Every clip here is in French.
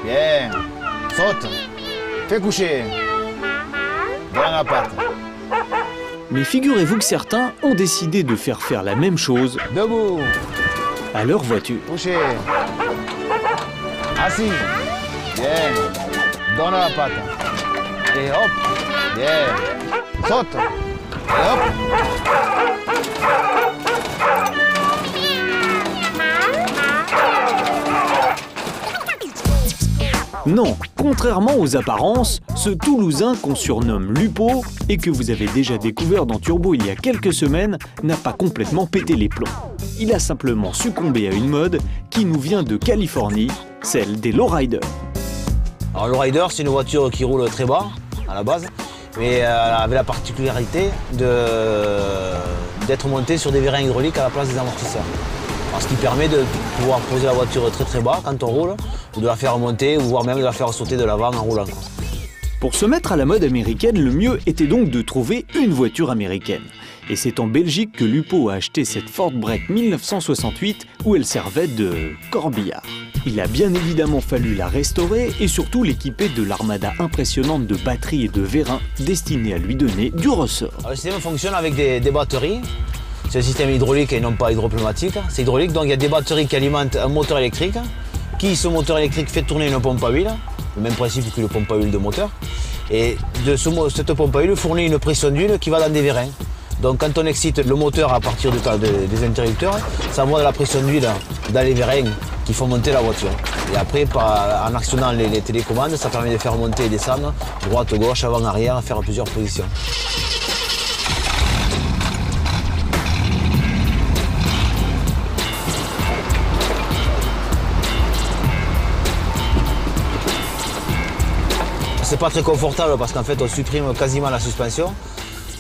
Bien. Saute. Fais coucher. Dans la patte. Mais figurez-vous que certains ont décidé de faire la même chose Debout. à leur voiture. Couché. Assis. Bien. Donne la patte. Et hop. Bien. Saute. Et hop. Non, contrairement aux apparences, ce Toulousain qu'on surnomme Lupo et que vous avez déjà découvert dans Turbo il y a quelques semaines n'a pas complètement pété les plombs. Il a simplement succombé à une mode qui nous vient de Californie, celle des lowriders. Alors le lowrider, c'est une voiture qui roule très bas à la base, mais elle avait la particularité d'être montée sur des vérins hydrauliques à la place des amortisseurs. Alors, ce qui permet de pouvoir poser la voiture très bas quand on roule, ou de la faire monter, ou voire même de la faire sauter de l'avant en roulant. Pour se mettre à la mode américaine, le mieux était donc de trouver une voiture américaine. Et c'est en Belgique que Lupo a acheté cette Ford Break 1968 où elle servait de corbillard. Il a bien évidemment fallu la restaurer et surtout l'équiper de l'armada impressionnante de batteries et de vérins destinés à lui donner du ressort. Alors, le système fonctionne avec des batteries. C'est un système hydraulique et non pas hydropneumatique. C'est hydraulique, donc il y a des batteries qui alimentent un moteur électrique, ce moteur électrique fait tourner une pompe à huile, le même principe que le pompe à huile de moteur. Et cette pompe à huile fournit une pression d'huile qui va dans des vérins. Donc quand on excite le moteur à partir des interrupteurs, ça envoie de la pression d'huile dans les vérins qui font monter la voiture. Et après, en actionnant les télécommandes, ça permet de faire monter et descendre, droite, gauche, avant, arrière, faire plusieurs positions. C'est pas très confortable parce qu'en fait on supprime quasiment la suspension.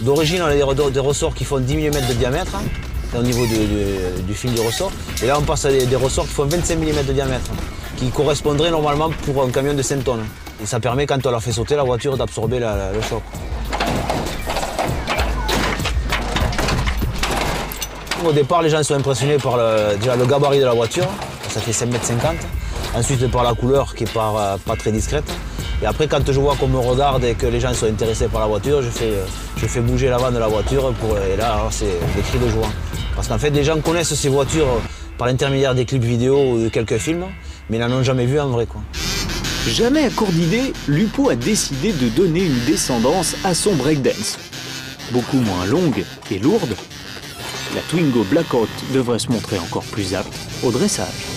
D'origine on a des ressorts qui font 10 mm de diamètre au niveau du fil du ressort. Et là on passe à des ressorts qui font 25 mm de diamètre, qui correspondraient normalement pour un camion de 5 tonnes. Et ça permet quand on la fait sauter la voiture d'absorber le choc. Au départ les gens sont impressionnés par déjà le gabarit de la voiture, ça fait 5,50 m. Ensuite par la couleur qui est pas très discrète. Et après, quand je vois qu'on me regarde et que les gens sont intéressés par la voiture, je fais bouger l'avant de la voiture et là, c'est des cris de joie. Parce qu'en fait, les gens connaissent ces voitures par l'intermédiaire des clips vidéo ou de quelques films, mais n'en ont jamais vu en vrai, quoi. Jamais à court d'idées, Lupo a décidé de donner une descendance à son breakdance. Beaucoup moins longue et lourde, la Twingo Blackout devrait se montrer encore plus apte au dressage.